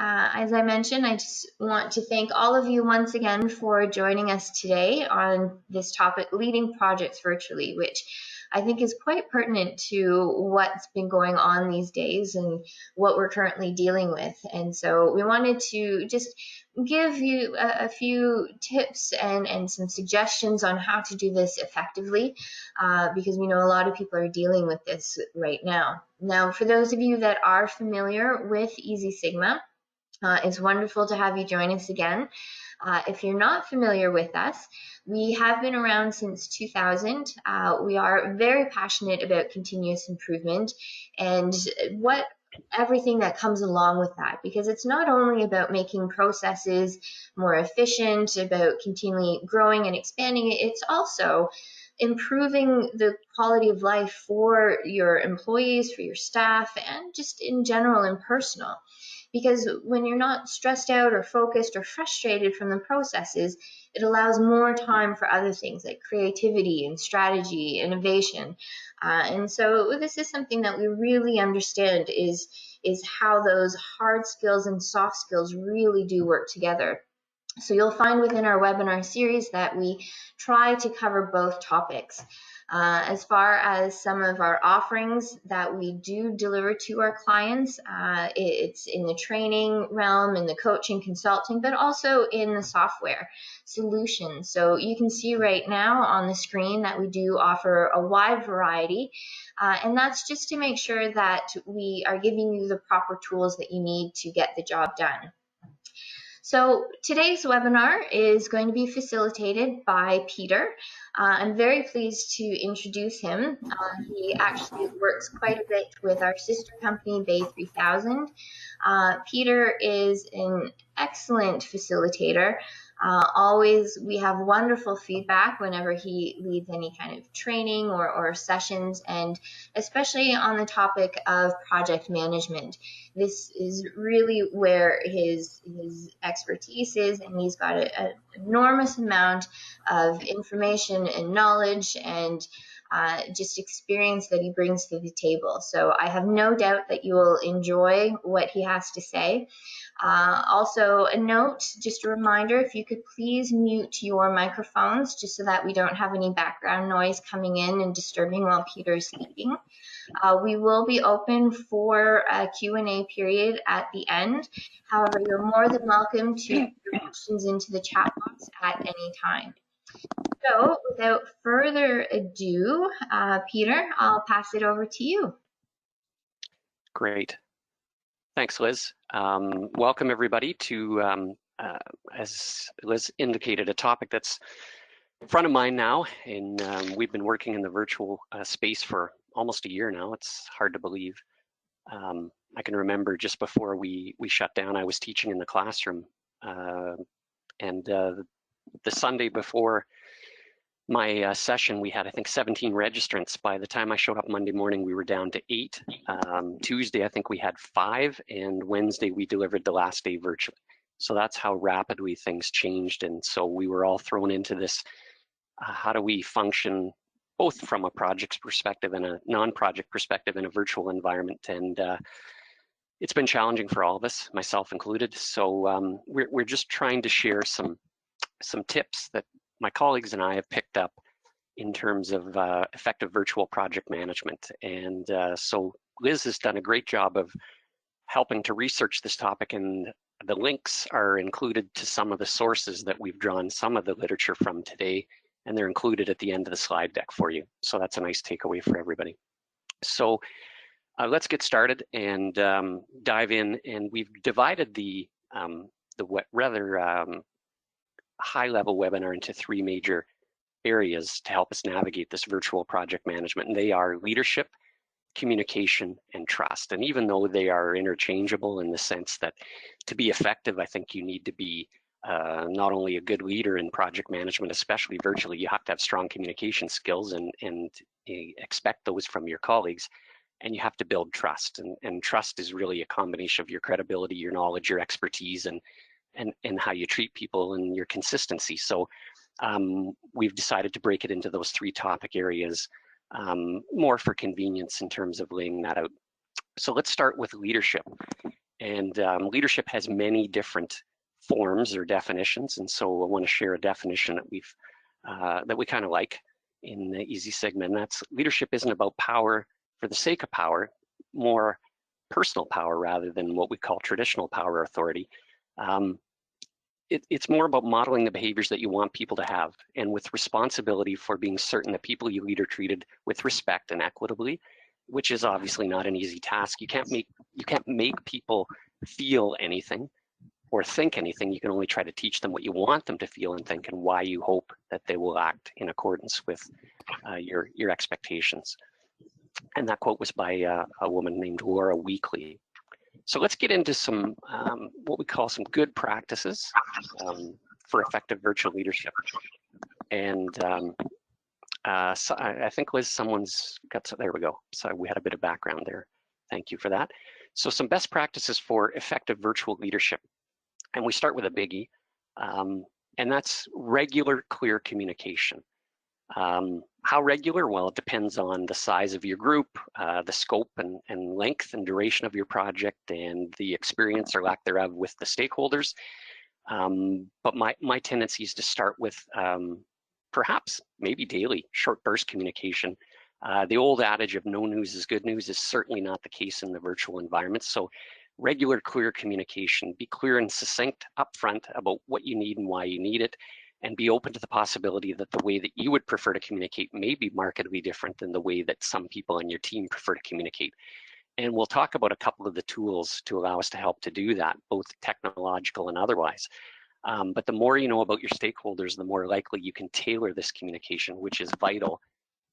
As I mentioned, I just want to thank all of you once again for joining us today on this topic, leading projects virtually, which I think is quite pertinent to what's been going on these days and what we're currently dealing with. And so we wanted to just give you a few tips and some suggestions on how to do this effectively, because we know a lot of people are dealing with this right now. Now, for those of you that are familiar with EZSigma, it's wonderful to have you join us again. If you're not familiar with us, we have been around since 2000. We are very passionate about continuous improvement and everything that comes along with that, because it's not only about making processes more efficient, about continually growing and expanding it, it's also improving the quality of life for your employees, for your staff, and just in general and personal. Because when you're not stressed out or focused or frustrated from the processes, it allows more time for other things like creativity and strategy, innovation. And so this is something that we really understand is how those hard skills and soft skills really do work together. So you'll find within our webinar series that we try to cover both topics. As far as some of our offerings that we do deliver to our clients, it's in the training realm, in the coaching, consulting, but also in the software solutions. So you can see right now on the screen that we do offer a wide variety, and that's just to make sure that we are giving you the proper tools that you need to get the job done. So today's webinar is going to be facilitated by Peter. I'm very pleased to introduce him. He actually works quite a bit with our sister company, Bay 3000. Peter is an excellent facilitator. Always, we have wonderful feedback whenever he leads any kind of training or sessions, and especially on the topic of project management. This is really where his expertise is, and he's got an enormous amount of information and knowledge and just experience that he brings to the table. So I have no doubt that you will enjoy what he has to say. Also a note, just a reminder, if you could please mute your microphones just so that we don't have any background noise coming in and disturbing while Peter is speaking. We will be open for a Q&A period at the end. However, you're more than welcome to put your questions into the chat box at any time. So without further ado, Peter, I'll pass it over to you. Great. Thanks, Liz. Welcome everybody to, as Liz indicated, a topic that's front of mind now. And we've been working in the virtual space for almost a year now. It's hard to believe. I can remember just before we shut down, I was teaching in the classroom. And the Sunday before my session, we had, I think, 17 registrants. By the time I showed up Monday morning, we were down to 8. Tuesday, I think we had 5, and Wednesday, we delivered the last day virtually. So that's how rapidly things changed. And so we were all thrown into this, how do we function both from a project's perspective and a non-project perspective in a virtual environment. And it's been challenging for all of us, myself included. So we're just trying to share some tips that my colleagues and I have picked up in terms of effective virtual project management. And so Liz has done a great job of helping to research this topic, and the links are included to some of the sources that we've drawn some of the literature from today, and they're included at the end of the slide deck for you. So that's a nice takeaway for everybody. So let's get started and dive in. And we've divided the rather high-level webinar into 3 major areas to help us navigate this virtual project management. And they are leadership, communication, and trust. And even though they are interchangeable in the sense that to be effective, I think you need to be not only a good leader in project management, especially virtually, you have to have strong communication skills and expect those from your colleagues. And you have to build trust. And trust is really a combination of your credibility, your knowledge, your expertise, and how you treat people and your consistency. So we've decided to break it into those 3 topic areas, more for convenience in terms of laying that out. So let's start with leadership. And leadership has many different forms or definitions, and so I want to share a definition that we kind of like in the EZSigma, and that's leadership isn't about power for the sake of power, more personal power rather than what we call traditional power authority. It's more about modeling the behaviors that you want people to have, and with responsibility for being certain that people you lead are treated with respect and equitably, which is obviously not an easy task. You can't make people feel anything or think anything. You can only try to teach them what you want them to feel and think, and why you hope that they will act in accordance with your expectations. And that quote was by a woman named Laura Weekly. So let's get into some what we call some good practices for effective virtual leadership. And so I think, Liz, someone's got, there we go. So we had a bit of background there. Thank you for that. So some best practices for effective virtual leadership. And we start with a biggie, and that's regular, clear communication. How regular? Well, it depends on the size of your group, the scope and length and duration of your project, and the experience or lack thereof with the stakeholders. But my tendency is to start with perhaps maybe daily short burst communication. The old adage of no news is good news is certainly not the case in the virtual environment. So regular, clear communication, be clear and succinct upfront about what you need and why you need it, and be open to the possibility that the way that you would prefer to communicate may be markedly different than the way that some people on your team prefer to communicate. And we'll talk about a couple of the tools to allow us to help to do that, both technological and otherwise. But the more you know about your stakeholders, the more likely you can tailor this communication, which is vital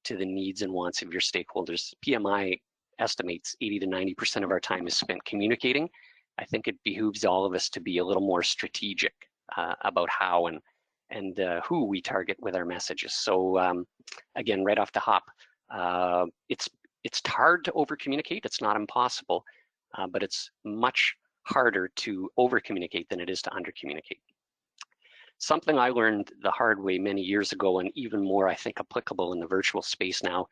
to the needs and wants of your stakeholders. PMI estimates 80 to 90% of our time is spent communicating. I think it behooves all of us to be a little more strategic about how and who we target with our messages. So again, right off the hop, it's hard to over communicate. It's not impossible, but it's much harder to over communicate than it is to under communicate. Something I learned the hard way many years ago, and even more, I think, applicable in the virtual space now,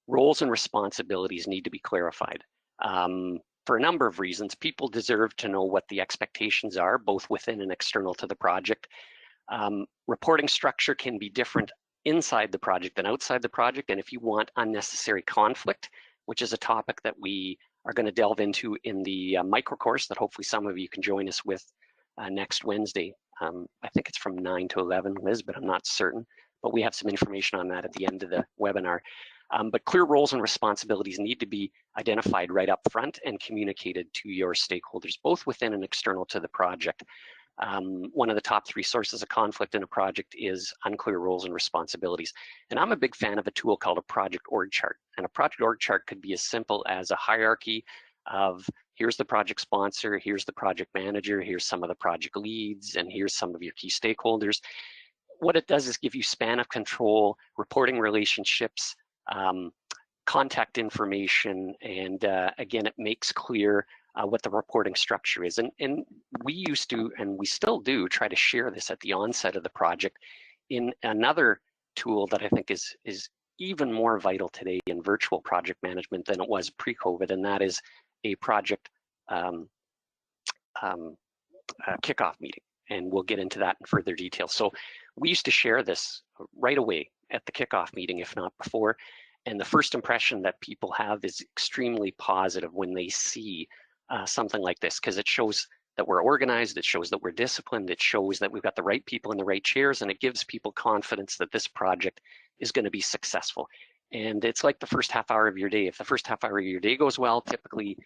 roles and responsibilities need to be clarified. For a number of reasons, people deserve to know what the expectations are, both within and external to the project. Reporting structure can be different inside the project than outside the project, and if you want unnecessary conflict, which is a topic that we are going to delve into in the micro course that hopefully some of you can join us with next Wednesday. I think it's from 9 to 11, Liz, but I'm not certain. But we have some information on that at the end of the webinar. But clear roles and responsibilities need to be identified right up front and communicated to your stakeholders, both within and external to the project. One of the top 3 sources of conflict in a project is unclear roles and responsibilities. And I'm a big fan of a tool called a project org chart. And a project org chart could be as simple as a hierarchy of here's the project sponsor, here's the project manager, here's some of the project leads, and here's some of your key stakeholders. What it does is give you span of control, reporting relationships, contact information, and again, it makes clear what the reporting structure is. And we used to, and we still do, try to share this at the onset of the project in another tool that I think is even more vital today in virtual project management than it was pre-COVID, and that is a project kickoff meeting. And we'll get into that in further detail. So we used to share this right away at the kickoff meeting, if not before. And the first impression that people have is extremely positive when they see something like this, because it shows that we're organized, it shows that we're disciplined, it shows that we've got the right people in the right chairs, and it gives people confidence that this project is going to be successful. And it's like the first half hour of your day. If the first half hour of your day goes well, typically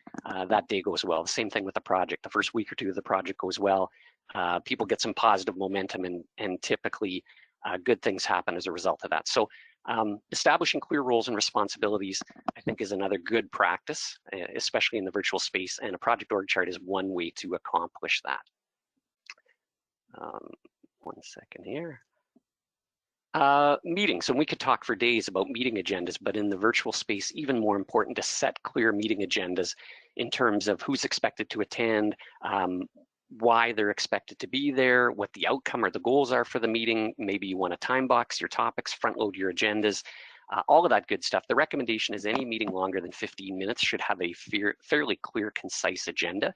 that day goes well. The same thing with the project. The first week or two of the project goes well. People get some positive momentum, and typically good things happen as a result of that. So establishing clear roles and responsibilities, I think, is another good practice, especially in the virtual space, and a project org chart is one way to accomplish that. One second here. Meetings, and we could talk for days about meeting agendas, but in the virtual space, even more important to set clear meeting agendas in terms of who's expected to attend, why they're expected to be there, what the outcome or the goals are for the meeting. Maybe you want to time box your topics, front load your agendas. all of that good stuff. The recommendation is any meeting longer than 15 minutes should have a fairly clear, concise agenda.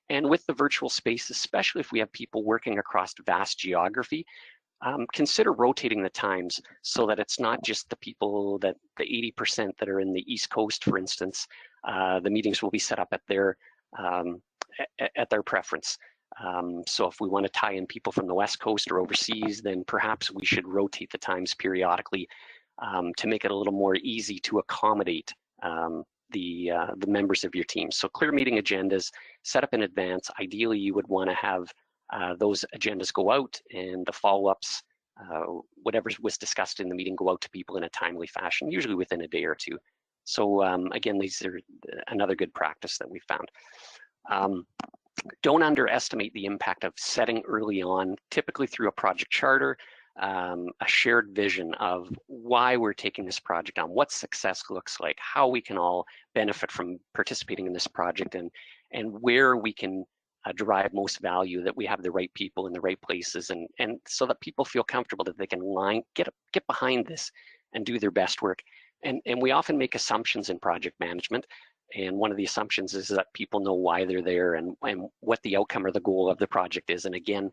And with the virtual space, especially if we have people working across vast geography, consider rotating the times so that it's not just the people that the 80% that are in the East Coast, for instance. The meetings will be set up at their preference. So if we want to tie in people from the West Coast or overseas, then perhaps we should rotate the times periodically to make it a little more easy to accommodate the members of your team. So clear meeting agendas, set up in advance. Ideally, you would want to have those agendas go out and the follow-ups, whatever was discussed in the meeting, go out to people in a timely fashion, usually within a day or two. So again, these are another good practice that we found. Don't underestimate the impact of setting early on, typically through a project charter, a shared vision of why we're taking this project on, what success looks like, how we can all benefit from participating in this project, and where we can derive most value, that we have the right people in the right places, and so that people feel comfortable that they can get behind this and do their best work. And we often make assumptions in project management. And one of the assumptions is that people know why they're there and what the outcome or the goal of the project is. And again,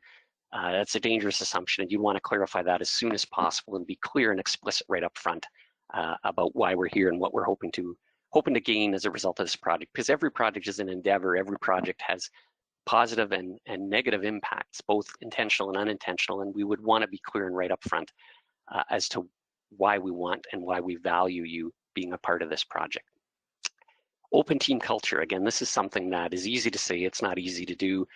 that's a dangerous assumption, and you want to clarify that as soon as possible and be clear and explicit right up front about why we're here and what we're hoping to gain as a result of this project. Because every project is an endeavor. Every project has positive and negative impacts, both intentional and unintentional, and we would want to be clear and right up front as to why we want and why we value you being a part of this project. Open team culture, again, this is something that is easy to say, it's not easy to do.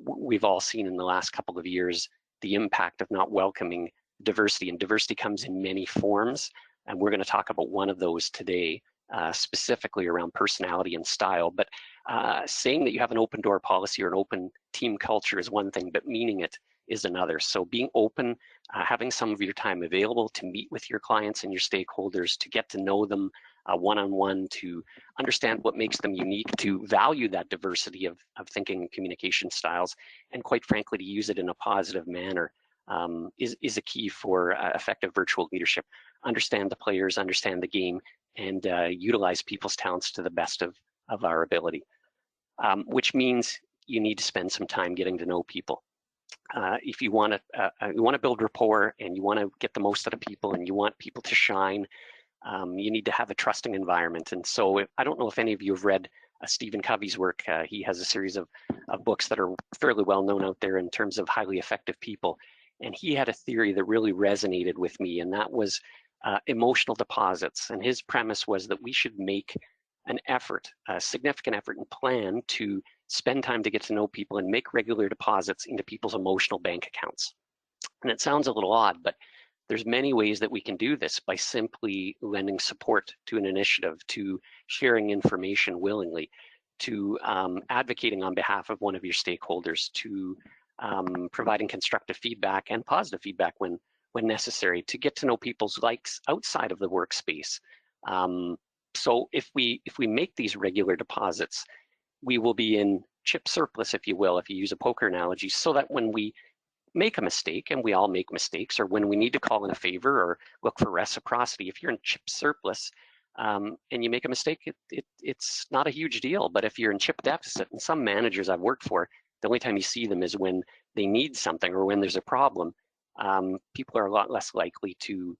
We've all seen in the last couple of years the impact of not welcoming diversity, and diversity comes in many forms, and we're going to talk about one of those today, specifically around personality and style. But saying that you have an open door policy or an open team culture is one thing, but meaning it is another. So being open, having some of your time available to meet with your clients and your stakeholders, to get to know them one-on-one, to understand what makes them unique, to value that diversity of thinking and communication styles, and quite frankly, to use it in a positive manner is a key for effective virtual leadership. Understand the players, understand the game, and utilize people's talents to the best of our ability, which means you need to spend some time getting to know people. If you want to build rapport and you want to get the most out of people and you want people to shine, you need to have a trusting environment. And so I don't know if any of you have read Stephen Covey's work. He has a series of books that are fairly well known out there in terms of highly effective people. And he had a theory that really resonated with me, and that was emotional deposits. And his premise was that we should make an effort, a significant effort and plan to spend time to get to know people and make regular deposits into people's emotional bank accounts. And it sounds a little odd, but there's many ways that we can do this by simply lending support to an initiative, to sharing information willingly, to advocating on behalf of one of your stakeholders, to providing constructive feedback and positive feedback when necessary, to get to know people's likes outside of the workspace. So if we make these regular deposits, we will be in chip surplus, if you will, if you use a poker analogy, so that when we make a mistake, and we all make mistakes, or when we need to call in a favor or look for reciprocity, if you're in chip surplus and you make a mistake, it's not a huge deal. But if you're in chip deficit, and some managers I've worked for, the only time you see them is when they need something or when there's a problem, people are a lot less likely to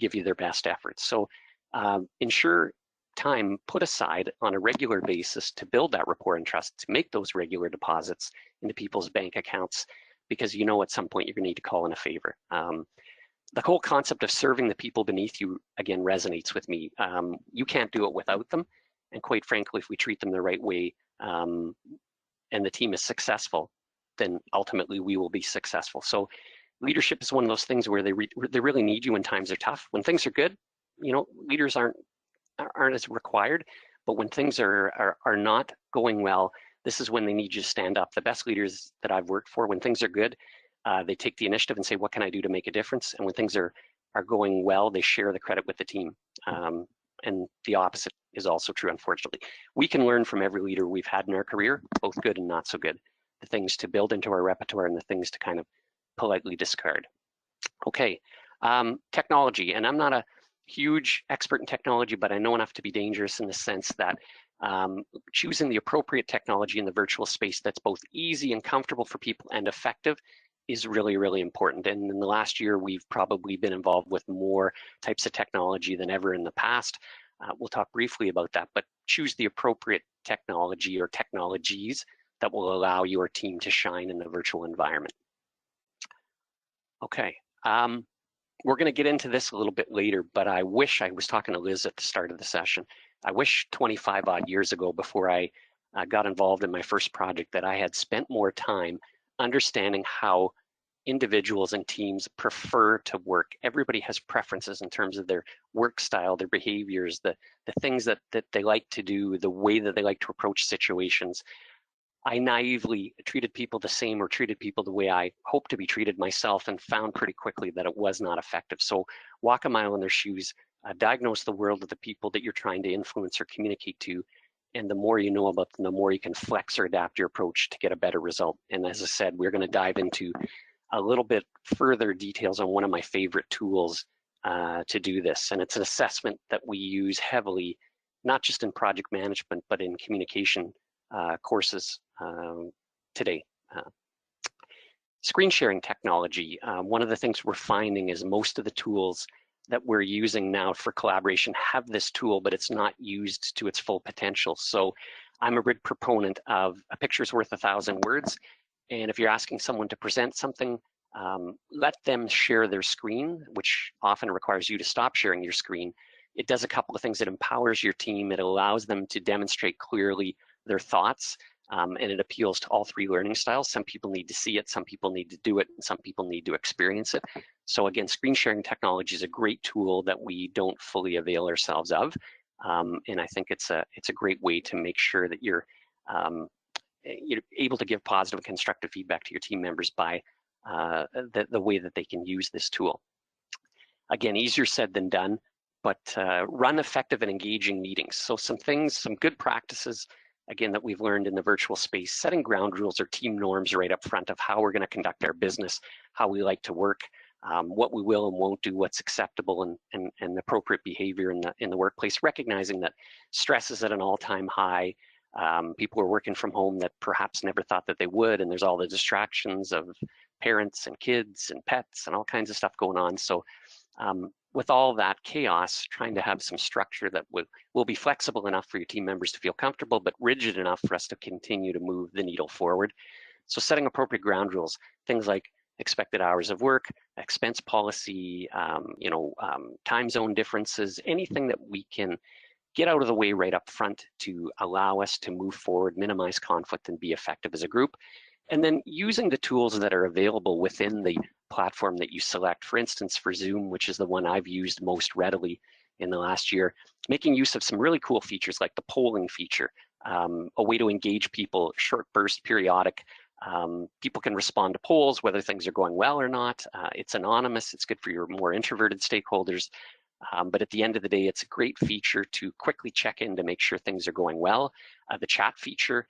give you their best efforts. So ensure time put aside on a regular basis to build that rapport and trust, to make those regular deposits into people's bank accounts, because you know at some point you're going to need to call in a favor. The whole concept of serving the people beneath you, again, resonates with me. You can't do it without them. And quite frankly, if we treat them the right way and the team is successful, then ultimately we will be successful. So leadership is one of those things where they really need you when times are tough. When things are good, you know, leaders aren't as required, but when things are not going well, this is when they need you to stand up. The best leaders that I've worked for, when things are good, they take the initiative and say, what can I do to make a difference? And when things are going well, they share the credit with the team. And the opposite is also true, unfortunately. We can learn from every leader we've had in our career, both good and not so good. The things to build into our repertoire and the things to kind of politely discard. Okay, Technology, and I'm not a huge expert in technology, but I know enough to be dangerous in the sense that choosing the appropriate technology in the virtual space that's both easy and comfortable for people and effective is really, really important. And in the last year, we've probably been involved with more types of technology than ever in the past. We'll talk briefly about that, but choose the appropriate technology or technologies that will allow your team to shine in the virtual environment. Okay, we're going to get into this a little bit later, but I wish, I was talking to Liz at the start of the session, I wish 25 odd years ago, before I got involved in my first project, that I had spent more time understanding how individuals and teams prefer to work. Everybody has preferences in terms of their work style, their behaviors, the things that they like to do, the way that they like to approach situations. I naively treated people the same, or treated people the way I hoped to be treated myself, and found pretty quickly that it was not effective. So walk a mile in their shoes, diagnose the world of the people that you're trying to influence or communicate to, and the more you know about them, the more you can flex or adapt your approach to get a better result. And as I said, we're going to dive into a little bit further details on one of my favorite tools to do this. And it's an assessment that we use heavily, not just in project management, but in communication courses today. Screen sharing technology. One of the things we're finding is most of the tools that we're using now for collaboration have this tool, but it's not used to its full potential. So I'm a big proponent of a picture's worth 1,000 words. And if you're asking someone to present something, let them share their screen, which often requires you to stop sharing your screen. It does a couple of things. It empowers your team. It allows them to demonstrate clearly their thoughts, and it appeals to all three learning styles. Some people need to see it, some people need to do it, and some people need to experience it. So again, screen sharing technology is a great tool that we don't fully avail ourselves of. And I think it's a great way to make sure that you're able to give positive and constructive feedback to your team members by the way that they can use this tool. Again, easier said than done, but run effective and engaging meetings. So some things, some good practices, again, that we've learned in the virtual space: setting ground rules or team norms right up front of how we're going to conduct our business, how we like to work, what we will and won't do, what's acceptable and appropriate behavior in the workplace, recognizing that stress is at an all-time high. People are working from home that perhaps never thought that they would, and there's all the distractions of parents and kids and pets and all kinds of stuff going on. So with all that chaos, trying to have some structure that will be flexible enough for your team members to feel comfortable, but rigid enough for us to continue to move the needle forward. So setting appropriate ground rules, things like expected hours of work, expense policy, time zone differences, anything that we can get out of the way right up front to allow us to move forward, minimize conflict, and be effective as a group. And then using the tools that are available within the platform that you select. For instance, for Zoom, which is the one I've used most readily in the last year, making use of some really cool features like the polling feature, a way to engage people, short burst, periodic. People can respond to polls, whether things are going well or not. It's anonymous. It's good for your more introverted stakeholders. But at the end of the day, it's a great feature to quickly check in to make sure things are going well. The chat feature,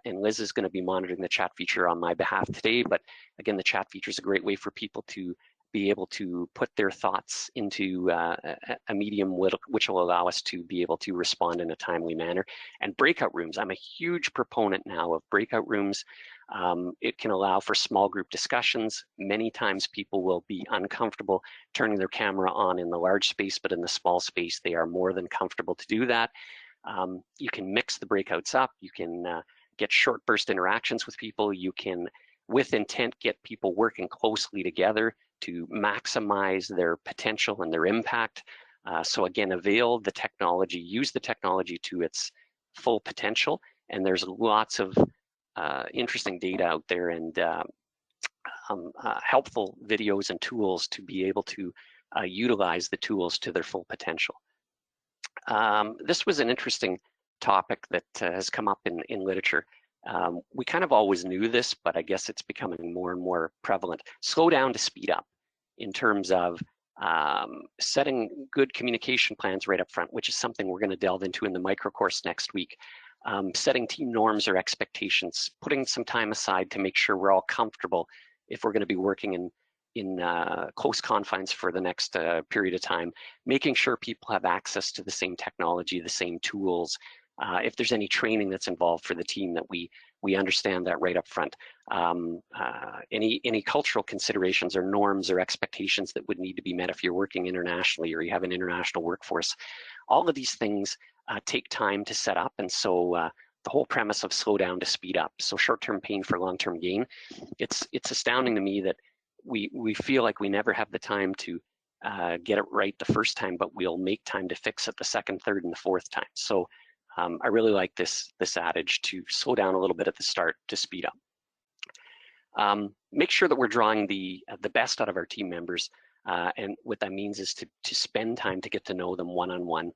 and Liz is going to be monitoring the chat feature on my behalf today, but again, the chat feature is a great way for people to be able to put their thoughts into a medium which will allow us to be able to respond in a timely manner. And breakout rooms, I'm a huge proponent now of breakout rooms. It can allow for small group discussions. Many times people will be uncomfortable turning their camera on in the large space, but in the small space, they are more than comfortable to do that. You can mix the breakouts up. You can get short burst interactions with people. You can, with intent, get people working closely together to maximize their potential and their impact. So again, avail the technology, use the technology to its full potential. And there's lots of interesting data out there and helpful videos and tools to be able to utilize the tools to their full potential. This was an interesting topic that has come up in literature. We kind of always knew this, but I guess it's becoming more and more prevalent. Slow down to speed up in terms of setting good communication plans right up front, which is something we're going to delve into in the micro course next week. Setting team norms or expectations, putting some time aside to make sure we're all comfortable if we're going to be working in close confines for the next period of time, making sure people have access to the same technology, the same tools. If there's any training that's involved for the team, that we understand that right up front. Any cultural considerations or norms or expectations that would need to be met if you're working internationally or you have an international workforce. All of these things take time to set up, and so the whole premise of slow down to speed up. So short-term pain for long-term gain. It's astounding to me that we feel like we never have the time to get it right the first time, but we'll make time to fix it the second, third, and the fourth time. So I really like this adage to slow down a little bit at the start to speed up. Make sure that we're drawing the best out of our team members, and what that means is to spend time to get to know them one-on-one,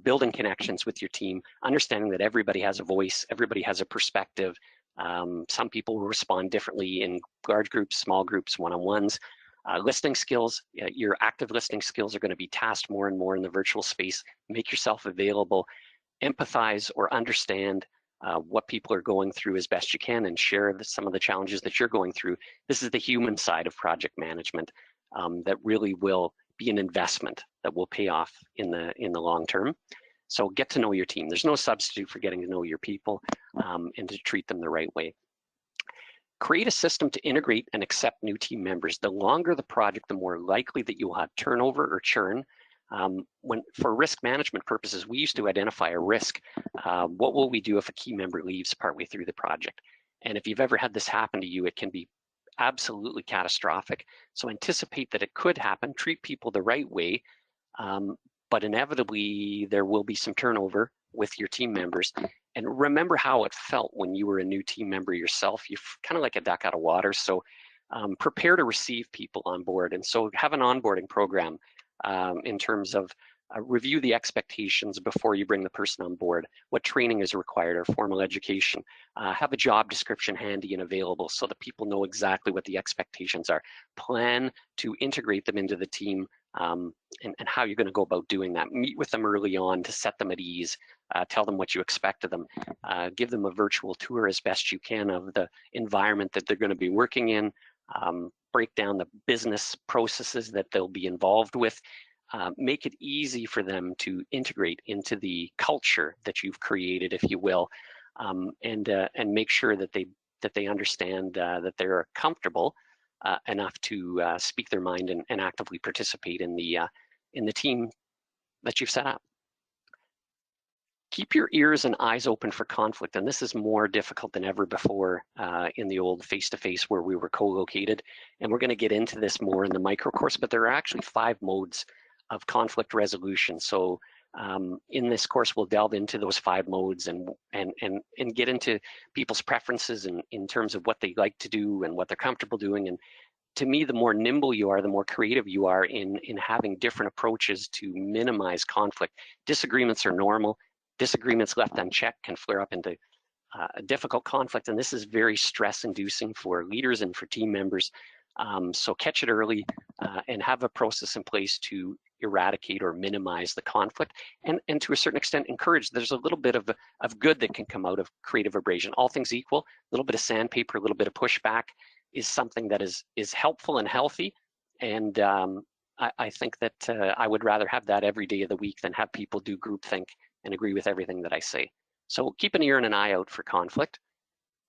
building connections with your team, understanding that everybody has a voice, everybody has a perspective. Some people will respond differently in large groups, small groups, one-on-ones. Listening skills, your active listening skills are going to be tasked more and more in the virtual space. Make yourself available, empathize or understand what people are going through as best you can, and share some of the challenges that you're going through. This is the human side of project management that really will be an investment that will pay off in the long term. So get to know your team. There's no substitute for getting to know your people and to treat them the right way. Create a system to integrate and accept new team members. The longer the project, the more likely that you'll have turnover or churn. For risk management purposes, we used to identify a risk. What will we do if a key member leaves partway through the project? And if you've ever had this happen to you, it can be absolutely catastrophic. So anticipate that it could happen, treat people the right way, but inevitably there will be some turnover with your team members. And remember how it felt when you were a new team member yourself. You're kind of like a duck out of water. So prepare to receive people on board. And so have an onboarding program in terms of review the expectations before you bring the person on board. What training is required or formal education. Have a job description handy and available so that people know exactly what the expectations are. Plan to integrate them into the team and how you're going to go about doing that. Meet with them early on to set them at ease. Tell them what you expect of them. Give them a virtual tour as best you can of the environment that they're going to be working in. Break down the business processes that they'll be involved with. Make it easy for them to integrate into the culture that you've created, if you will, and make sure that they understand that they're comfortable enough to speak their mind and actively participate in the team that you've set up. Keep your ears and eyes open for conflict, and this is more difficult than ever before in the old face-to-face where we were co-located, and we're going to get into this more in the micro course, but there are actually 5 modes of conflict resolution. So in this course, we'll delve into those 5 modes and get into people's preferences in terms of what they like to do and what they're comfortable doing. And to me, the more nimble you are, the more creative you are in having different approaches to minimize conflict. Disagreements are normal. Disagreements left unchecked can flare up into a difficult conflict, and this is very stress-inducing for leaders and for team members. So catch it early and have a process in place to eradicate or minimize the conflict, and to a certain extent encourage. There's a little bit of good that can come out of creative abrasion. All things equal, a little bit of sandpaper, a little bit of pushback is something that is helpful and healthy, and I think that I would rather have that every day of the week than have people do groupthink and agree with everything that I say. So keep an ear and an eye out for conflict.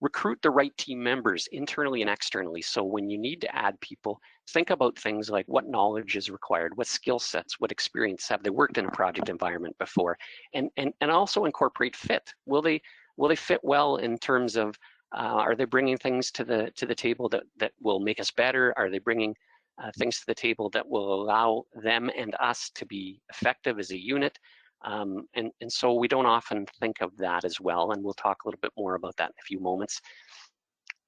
Recruit the right team members internally and externally. So when you need to add people, think about things like what knowledge is required, what skill sets, what experience have they worked in a project environment before, and also incorporate fit. Will they fit well in terms of are they bringing things to the table that will make us better? Are they bringing things to the table that will allow them and us to be effective as a unit? And so we don't often think of that as well, and we'll talk a little bit more about that in a few moments.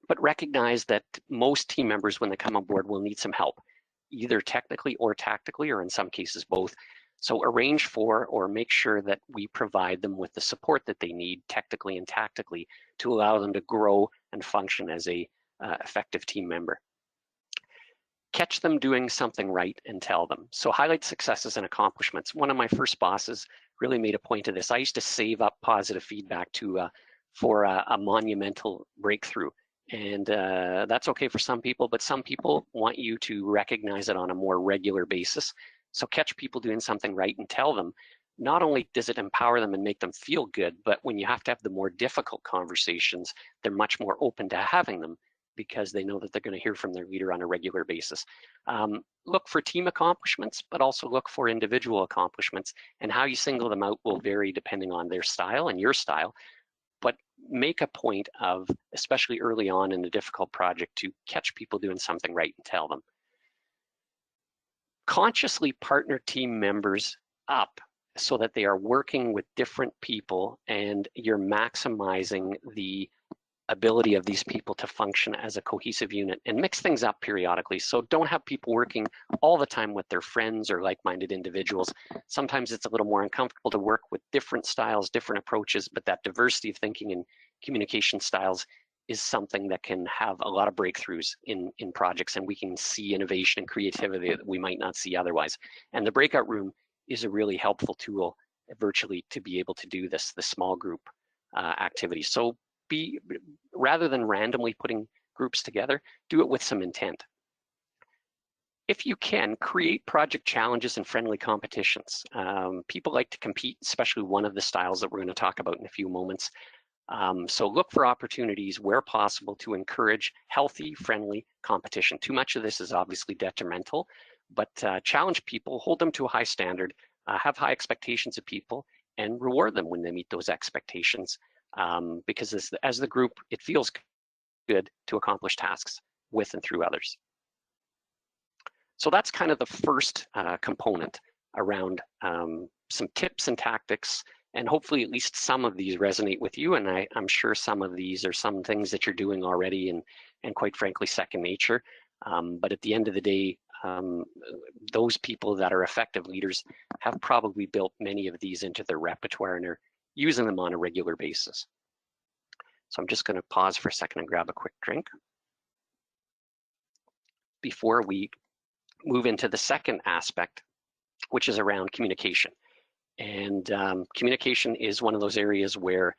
But recognize that most team members, when they come on board, will need some help, either technically or tactically, or in some cases both. So arrange for or make sure that we provide them with the support that they need technically and tactically to allow them to grow and function as a effective team member. Catch them doing something right and tell them. So highlight successes and accomplishments. One of my first bosses really made a point of this. I used to save up positive feedback for a monumental breakthrough. And that's okay for some people, but some people want you to recognize it on a more regular basis. So catch people doing something right and tell them. Not only does it empower them and make them feel good, but when you have to have the more difficult conversations, they're much more open to having them because they know that they're going to hear from their leader on a regular basis. Look for team accomplishments, but also look for individual accomplishments, and how you single them out will vary depending on their style and your style. But make a point of, especially early on in a difficult project, to catch people doing something right and tell them. Consciously partner team members up so that they are working with different people and you're maximizing the ability of these people to function as a cohesive unit, and mix things up periodically. So don't have people working all the time with their friends or like-minded individuals. Sometimes it's a little more uncomfortable to work with different styles, different approaches, but that diversity of thinking and communication styles is something that can have a lot of breakthroughs in projects, and we can see innovation and creativity that we might not see otherwise. And the breakout room is a really helpful tool virtually to be able to do this, the small group activity. So rather than randomly putting groups together, do it with some intent. If you can, create project challenges and friendly competitions. People like to compete, especially one of the styles that we're going to talk about in a few moments. So look for opportunities where possible to encourage healthy, friendly competition. Too much of this is obviously detrimental, but challenge people, hold them to a high standard, have high expectations of people, and reward them when they meet those expectations. Because as the group, it feels good to accomplish tasks with and through others. So that's kind of the first component around some tips and tactics, and hopefully at least some of these resonate with you, and I'm sure some of these are some things that you're doing already and quite frankly second nature. But at the end of the day, those people that are effective leaders have probably built many of these into their repertoire and are using them on a regular basis. So I'm just going to pause for a second and grab a quick drink before we move into the second aspect, which is around communication. And communication is one of those areas where,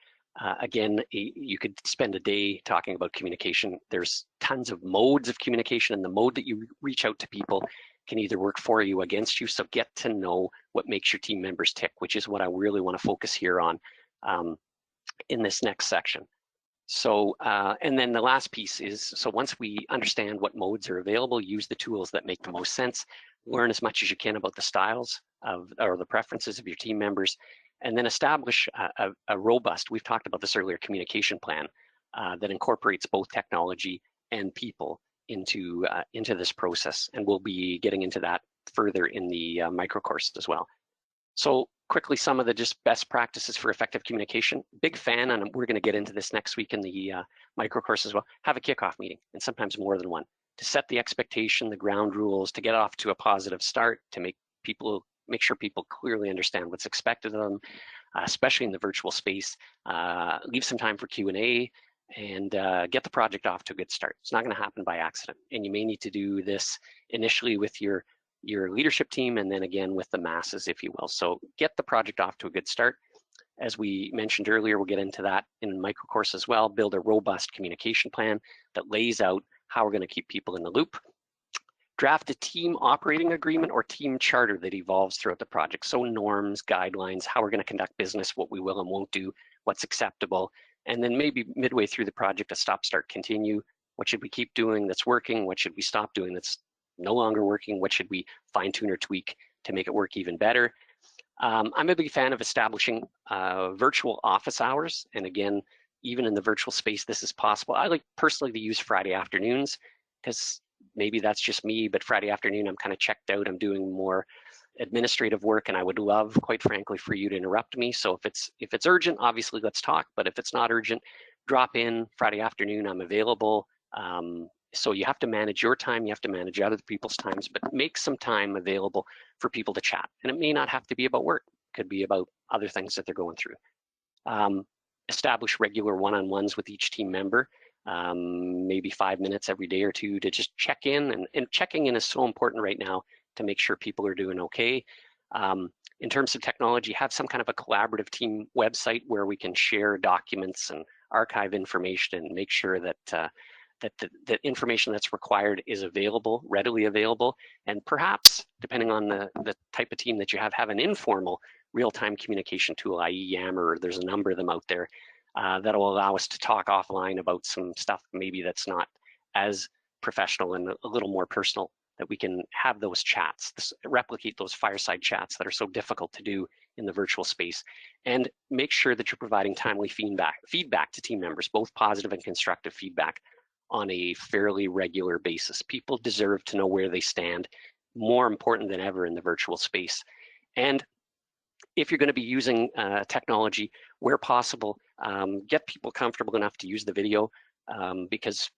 again, you could spend a day talking about communication. There's tons of modes of communication, and the mode that you reach out to people can either work for you or against you. So get to know what makes your team members tick, which is what I really want to focus here on in this next section. So, and then the last piece is, so once we understand what modes are available, use the tools that make the most sense, learn as much as you can about the styles or the preferences of your team members, and then establish a robust, we've talked about this earlier, communication plan that incorporates both technology and people into this process. And we'll be getting into that further in the micro course as well. So quickly, some of the just best practices for effective communication. Big fan, and we're going to get into this next week in the micro course as well. Have a kickoff meeting, and sometimes more than one, to set the expectation, the ground rules, to get off to a positive start, to make sure people clearly understand what's expected of them, especially in the virtual space. Leave some time for Q&A, and get the project off to a good start. It's not going to happen by accident, and you may need to do this initially with your leadership team, and then again with the masses, if you will. So get the project off to a good start. As we mentioned earlier, we'll get into that in the micro course as well. Build a robust communication plan that lays out how we're going to keep people in the loop. Draft a team operating agreement or team charter that evolves throughout the project. So norms, guidelines, how we're going to conduct business, what we will and won't do, what's acceptable. And then maybe midway through the project, a stop, start, continue. What should we keep doing that's working? What should we stop doing that's no longer working? What should we fine tune or tweak to make it work even better? I'm a big fan of establishing virtual office hours. And again, even in the virtual space, this is possible. I like personally to use Friday afternoons because maybe that's just me, but Friday afternoon, I'm kind of checked out. I'm doing more administrative work, and I would love, quite frankly, for you to interrupt me. So if it's urgent, obviously let's talk, but if it's not urgent, drop in Friday afternoon, I'm available. So you have to manage your time, you have to manage other people's times, but make some time available for people to chat. And it may not have to be about work, it could be about other things that they're going through. Establish regular one-on-ones with each team member, maybe 5 minutes every day or two to just check in. And checking in is so important right now to make sure people are doing okay. In terms of technology, have some kind of a collaborative team website where we can share documents and archive information and make sure that that the information that's required is available, readily available, and perhaps, depending on the type of team that you have an informal real-time communication tool, i.e. Yammer. There's a number of them out there that will allow us to talk offline about some stuff maybe that's not as professional and a little more personal, that we can have those chats, replicate those fireside chats that are so difficult to do in the virtual space, and make sure that you're providing timely feedback to team members, both positive and constructive feedback on a fairly regular basis. People deserve to know where they stand, more important than ever in the virtual space. And if you're going to be using technology, where possible, get people comfortable enough to use the video, because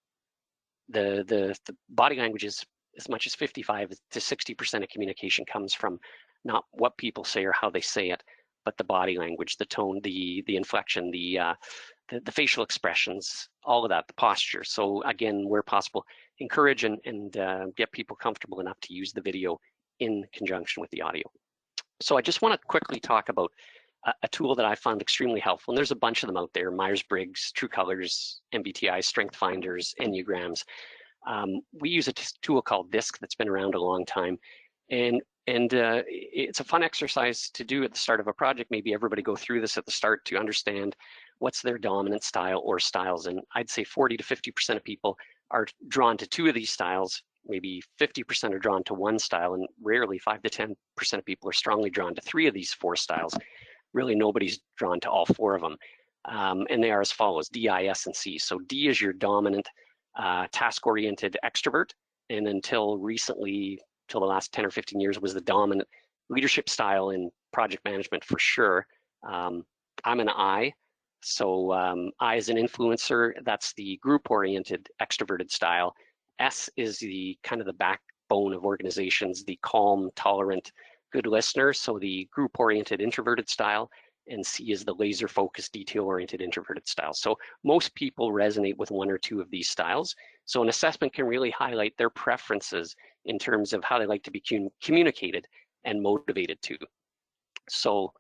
the body language is as much as 55 to 60% of communication comes from not what people say or how they say it, but the body language, the tone, the inflection, the facial expressions, all of that, the posture. So again, where possible, encourage and get people comfortable enough to use the video in conjunction with the audio. So I just want to quickly talk about a tool that I found extremely helpful, and there's a bunch of them out there: Myers-Briggs, True Colors, MBTI, Strength Finders, Enneagrams. We use a tool called DISC that's been around a long time, and it's a fun exercise to do at the start of a project. Maybe everybody go through this at the start to understand what's their dominant style or styles, and I'd say 40 to 50% of people are drawn to two of these styles. Maybe 50% are drawn to one style, and rarely 5 to 10% of people are strongly drawn to three of these four styles. Really, nobody's drawn to all four of them. And they are as follows: D, I, S, and C. So D is your dominant task-oriented extrovert, and until recently, till the last 10 or 15 years, was the dominant leadership style in project management for sure. I'm an I, so I is an influencer. That's the group-oriented extroverted style. S is the kind of the backbone of organizations, the calm, tolerant, good listener, so the group-oriented introverted style. And C is the laser-focused, detail-oriented introverted style. So most people resonate with one or two of these styles. So an assessment can really highlight their preferences in terms of how they like to be communicated and motivated to. So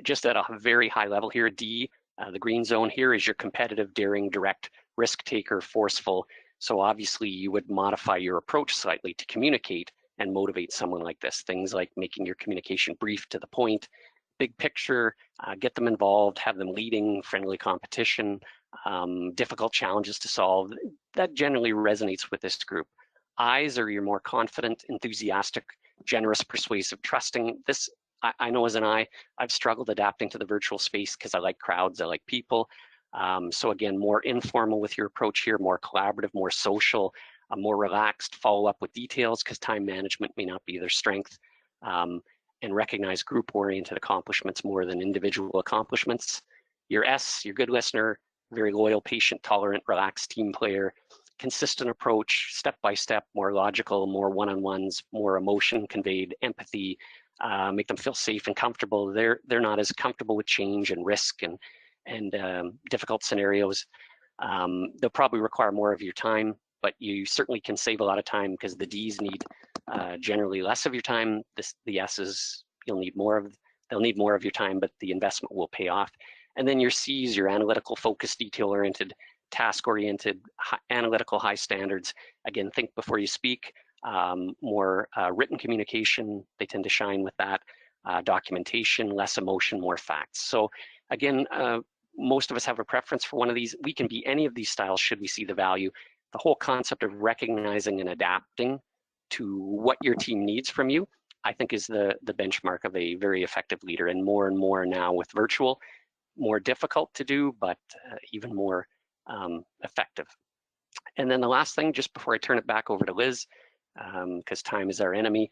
just at a very high level here, D, the green zone here, is your competitive, daring, direct, risk taker, forceful. So obviously you would modify your approach slightly to communicate and motivate someone like this. Things like making your communication brief, to the point, big picture, get them involved, have them leading, friendly competition, difficult challenges to solve. That generally resonates with this group. I's are your more confident, enthusiastic, generous, persuasive, trusting. This, I know as an I, I've struggled adapting to the virtual space because I like crowds, I like people. So again, more informal with your approach here, more collaborative, more social, more relaxed, follow up with details because time management may not be their strength, and recognize group-oriented accomplishments more than individual accomplishments. Your S, your good listener, very loyal, patient, tolerant, relaxed team player, consistent approach, step-by-step, more logical, more one-on-ones, more emotion conveyed, empathy, make them feel safe and comfortable. They're not as comfortable with change and risk and difficult scenarios. They'll probably require more of your time, but you certainly can save a lot of time because the Ds need generally less of your time. The S's, they'll need more of your time, but the investment will pay off. And then your C's, your analytical, focused, detail-oriented, task-oriented, analytical, high standards. Again, think before you speak. More written communication, they tend to shine with that. Documentation, less emotion, more facts. So again, most of us have a preference for one of these. We can be any of these styles should we see the value. The whole concept of recognizing and adapting to what your team needs from you, I think, is the benchmark of a very effective leader. And more now with virtual, more difficult to do, but even more effective. And then the last thing, just before I turn it back over to Liz, because time is our enemy,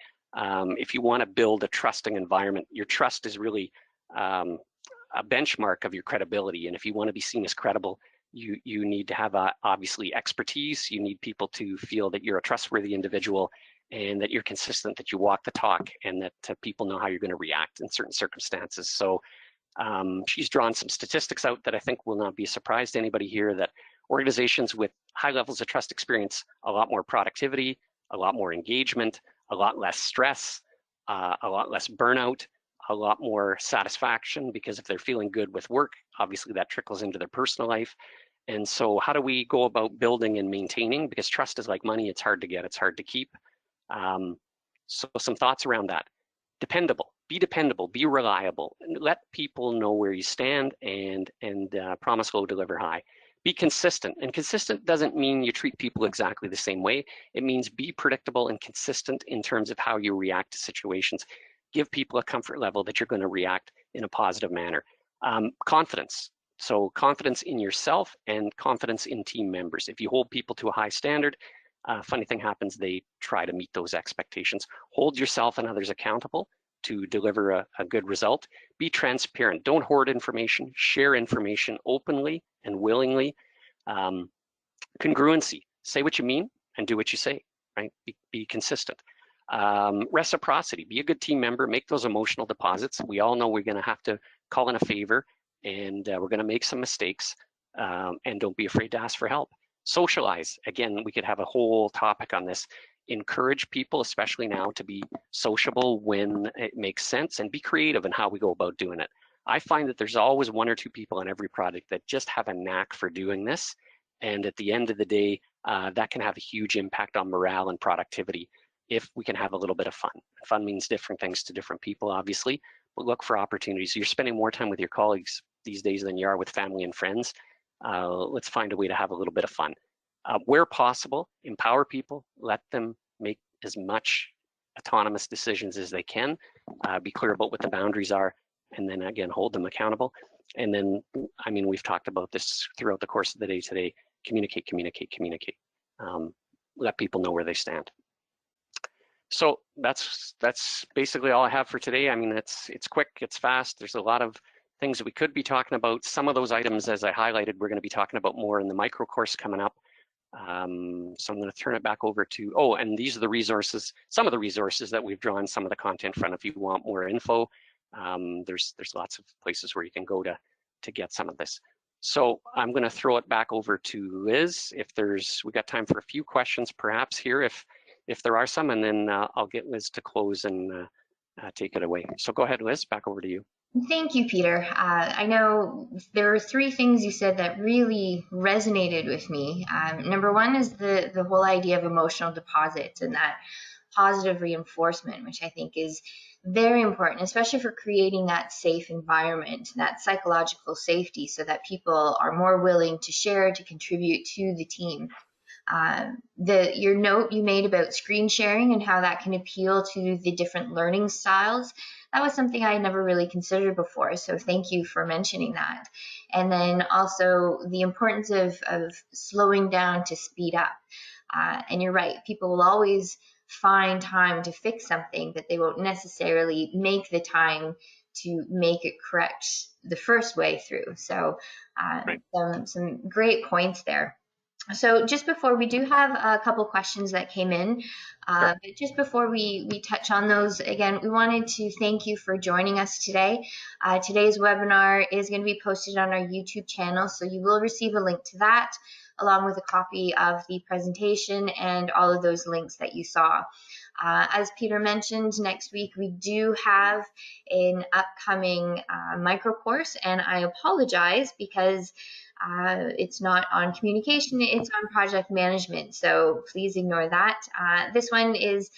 if you want to build a trusting environment, your trust is really a benchmark of your credibility. And if you want to be seen as credible, you need to have obviously expertise. You need people to feel that you're a trustworthy individual and that you're consistent, that you walk the talk, and that people know how you're going to react in certain circumstances. So she's drawn some statistics out that I think will not be a surprise to anybody here, that organizations with high levels of trust experience a lot more productivity, a lot more engagement, a lot less stress, a lot less burnout, a lot more satisfaction, because if they're feeling good with work, obviously that trickles into their personal life. And so how do we go about building and maintaining? Because trust is like money, it's hard to get, it's hard to keep. So some thoughts around that. Dependable, be reliable, and let people know where you stand, and promise low, deliver high. Be consistent, and consistent doesn't mean you treat people exactly the same way. It means be predictable and consistent in terms of how you react to situations. Give people a comfort level that you're going to react in a positive manner. Confidence. So confidence in yourself and confidence in team members. If you hold people to a high standard, funny thing happens, they try to meet those expectations. Hold yourself and others accountable to deliver a good result. Be transparent. Don't hoard information. Share information openly and willingly. Congruency. Say what you mean and do what you say, right? Be consistent. Reciprocity. Be a good team member. Make those emotional deposits. We all know we're going to have to call in a favor, and we're going to make some mistakes, and don't be afraid to ask for help. Socialize. Again, we could have a whole topic on this. Encourage people, especially now, to be sociable when it makes sense, and be creative in how we go about doing it. I find that there's always one or two people on every project that just have a knack for doing this, and at the end of the day, that can have a huge impact on morale and productivity if we can have a little bit of fun. Fun means different things to different people, obviously, but look for opportunities. You're spending more time with your colleagues these days than you are with family and friends. Let's find a way to have a little bit of fun. Where possible, empower people, let them make as much autonomous decisions as they can, be clear about what the boundaries are, and then again, hold them accountable. And then, I mean, we've talked about this throughout the course of the day today, communicate. Let people know where they stand. So that's basically all I have for today. I mean, it's quick, it's fast. There's a lot of things that we could be talking about. Some of those items, as I highlighted, we're going to be talking about more in the micro course coming up. So I'm going to turn it back over to, oh, and these are the resources, some of the resources that we've drawn, some of the content from. If you want more info, there's lots of places where you can go to get some of this. So I'm going to throw it back over to Liz. If we got time for a few questions, perhaps here, if there are some, and then I'll get Liz to close and take it away. So go ahead, Liz, back over to you. Thank you, Peter. I know there were three things you said that really resonated with me. Number one is the whole idea of emotional deposits and that positive reinforcement, which I think is very important, especially for creating that safe environment, that psychological safety, so that people are more willing to share, to contribute to the team. Your note you made about screen sharing and how that can appeal to the different learning styles, that was something I had never really considered before. So thank you for mentioning that. And then also the importance of slowing down to speed up. And you're right, people will always find time to fix something, but they won't necessarily make the time to make it correct the first way through. So Right. some great points there. So just before, we do have a couple questions that came in, Sure. but just before we touch on those, again, we wanted to thank you for joining us today. Today's webinar is going to be posted on our YouTube channel, so you will receive a link to that, along with a copy of the presentation and all of those links that you saw. As Peter mentioned, next week we do have an upcoming micro course, and I apologize because it's not on communication, it's on project management, so please ignore that. This one is,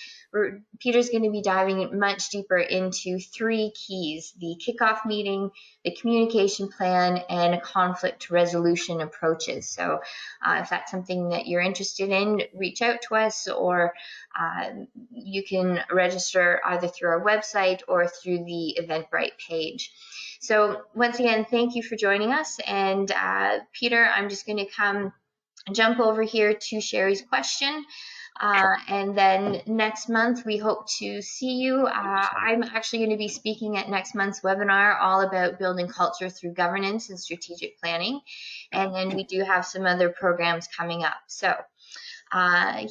Peter's going to be diving much deeper into three keys: the kickoff meeting, the communication plan, and conflict resolution approaches. So if that's something that you're interested in, reach out to us, or you can register either through our website or through the Eventbrite page. So once again, thank you for joining us. And Peter, I'm just going to jump over here to Sherry's question. Sure. And then next month, we hope to see you. I'm actually going to be speaking at next month's webinar all about building culture through governance and strategic planning. And then we do have some other programs coming up. So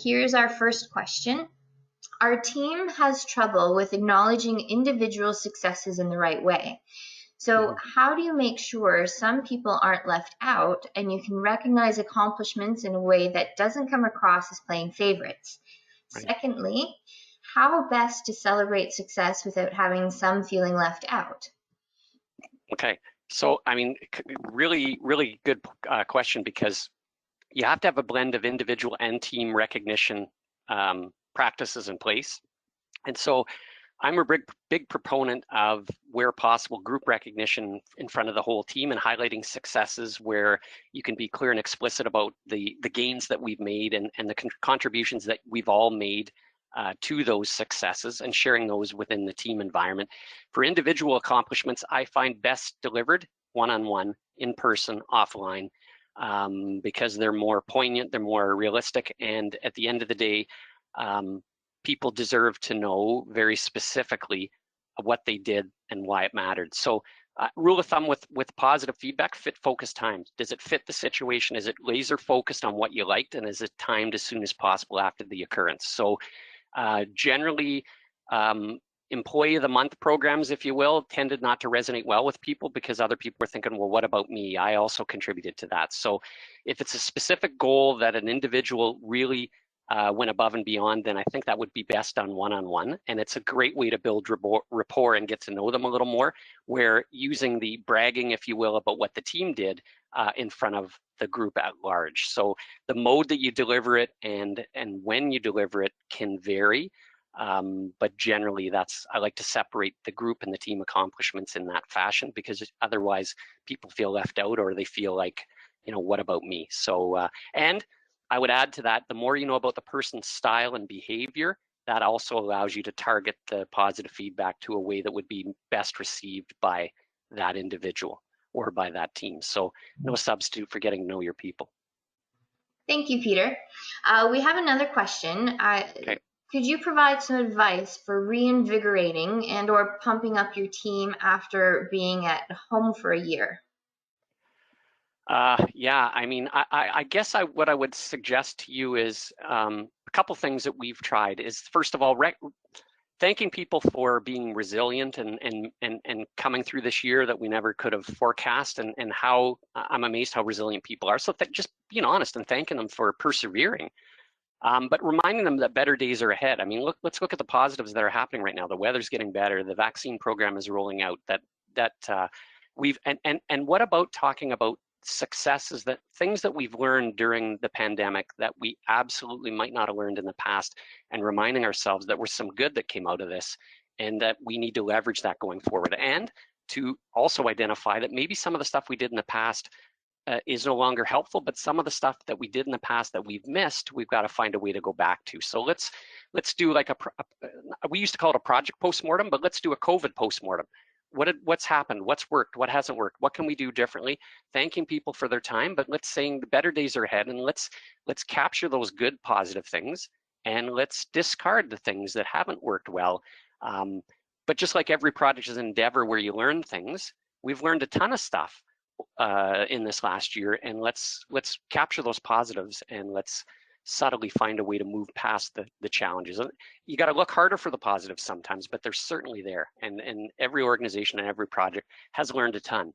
here's our first question. Our team has trouble with acknowledging individual successes in the right way. So how do you make sure some people aren't left out and you can recognize accomplishments in a way that doesn't come across as playing favorites? Right. Secondly, how best to celebrate success without having some feeling left out? Okay, So, I mean, really, really good question, because you have to have a blend of individual and team recognition practices in place. And so I'm a big proponent of, where possible, group recognition in front of the whole team, and highlighting successes where you can be clear and explicit about the gains that we've made, and the contributions that we've all made to those successes, and sharing those within the team environment. For individual accomplishments, I find best delivered one-on-one, in person, offline, because they're more poignant, they're more realistic, and at the end of the day, people deserve to know very specifically what they did and why it mattered. So rule of thumb with positive feedback: fit, focus, timed. Does it fit the situation? Is it laser focused on what you liked? And is it timed as soon as possible after the occurrence? So generally, employee of the month programs, if you will, tended not to resonate well with people, because other people were thinking, well, what about me? I also contributed to that. So if it's a specific goal that an individual really went above and beyond, then I think that would be best done one-on-one. And it's a great way to build rapport and get to know them a little more, where using the bragging, if you will, about what the team did in front of the group at large. So the mode that you deliver it and when you deliver it can vary. But generally, I like to separate the group and the team accomplishments in that fashion, because otherwise people feel left out, or they feel like, what about me? So, and I would add to that, the more you know about the person's style and behavior, that also allows you to target the positive feedback to a way that would be best received by that individual or by that team. So no substitute for getting to know your people. Thank you, Peter. We have another question. Okay. Could you provide some advice for reinvigorating and or pumping up your team after being at home for a year? Yeah, I mean, I guess what I would suggest to you is a couple things that we've tried is, first of all, thanking people for being resilient and coming through this year that we never could have forecast, and how I'm amazed how resilient people are. So just being honest and thanking them for persevering, but reminding them that better days are ahead. I mean, let's look at the positives that are happening right now. The weather's getting better. The vaccine program is rolling out. And what about talking about successes, that things that we've learned during the pandemic that we absolutely might not have learned in the past, and reminding ourselves that there's some good that came out of this, and that we need to leverage that going forward, and to also identify that maybe some of the stuff we did in the past is no longer helpful, but some of the stuff that we did in the past that we've missed, we've got to find a way to go back to. So let's do like we used to call it a project postmortem, but let's do a COVID postmortem. What's happened? What's worked? What hasn't worked? What can we do differently? Thanking people for their time, but let's saying the better days are ahead, and let's capture those good positive things, and let's discard the things that haven't worked well. But just like every project is an endeavor where you learn things, we've learned a ton of stuff in this last year, and let's capture those positives, and let's subtly find a way to move past the challenges. You got to look harder for the positives sometimes, but they're certainly there. And every organization and every project has learned a ton.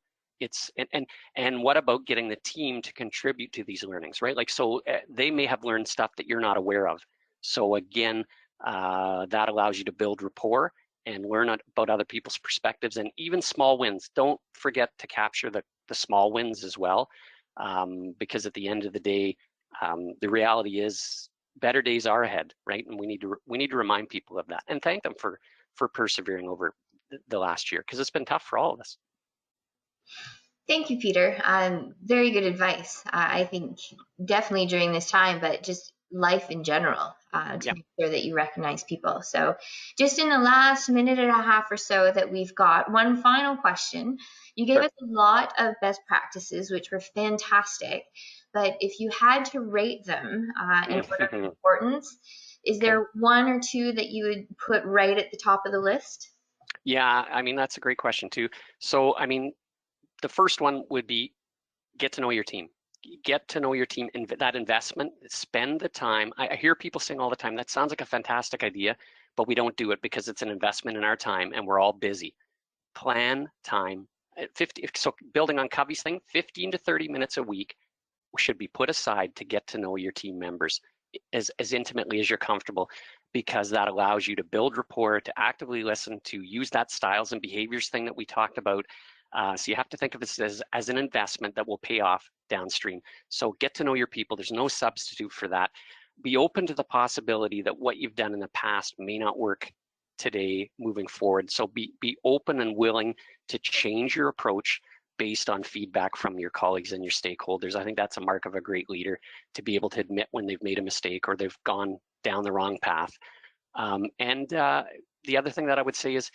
And what about getting the team to contribute to these learnings, right? Like, so they may have learned stuff that you're not aware of. So again, that allows you to build rapport and learn about other people's perspectives, and even small wins. Don't forget to capture the small wins as well, because at the end of the day, the reality is better days are ahead, right? And we need to remind people of that, and thank them for persevering over the last year, because it's been tough for all of us. Thank you, Peter. Very good advice. I think definitely during this time, but just life in general, to make sure that you recognize people. So just in the last minute and a half or so that we've got, one final question. You gave us a lot of best practices, which were fantastic, but if you had to rate them in order of importance, is there one or two that you would put right at the top of the list? Yeah, I mean, that's a great question too. So, I mean, the first one would be get to know your team. Get to know your team, and that investment, spend the time. I hear people saying all the time, that sounds like a fantastic idea, but we don't do it because it's an investment in our time and we're all busy. Plan time. 50, so building on Covey's thing, 15 to 30 minutes a week should be put aside to get to know your team members as intimately as you're comfortable, because that allows you to build rapport, to actively listen, to use that styles and behaviors thing that we talked about, So you have to think of this as an investment that will pay off downstream. So get to know your people. There's no substitute for that. Be open to the possibility that what you've done in the past may not work today moving forward. So be open and willing to change your approach based on feedback from your colleagues and your stakeholders. I think that's a mark of a great leader, to be able to admit when they've made a mistake or they've gone down the wrong path. The other thing that I would say is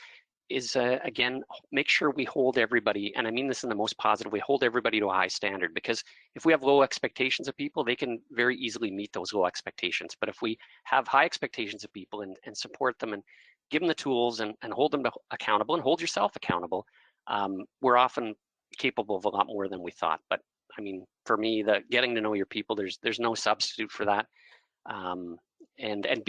again, make sure we hold everybody, and I mean this in the most positive way, hold everybody to a high standard, because if we have low expectations of people, they can very easily meet those low expectations. But if we have high expectations of people and support them and give them the tools and hold them accountable and hold yourself accountable, we're often capable of a lot more than we thought. But I mean, for me, the getting to know your people, there's no substitute for that. And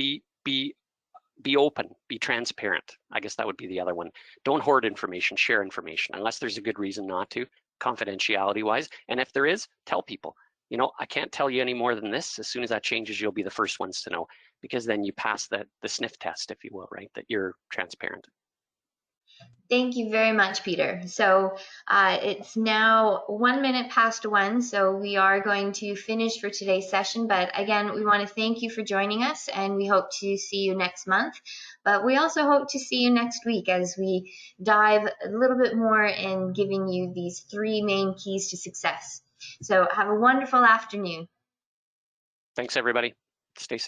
be open, be transparent. I guess that would be the other one. Don't hoard information, share information, unless there's a good reason not to, confidentiality wise. And if there is, tell people, you know, I can't tell you any more than this. As soon as that changes, you'll be the first ones to know, because then you pass the sniff test, if you will, right? That you're transparent. Thank you very much, Peter. So it's now 1 minute past 1, so we are going to finish for today's session. But again, we want to thank you for joining us, and we hope to see you next month. But we also hope to see you next week as we dive a little bit more in giving you these 3 main keys to success. So have a wonderful afternoon. Thanks, everybody. Stay safe.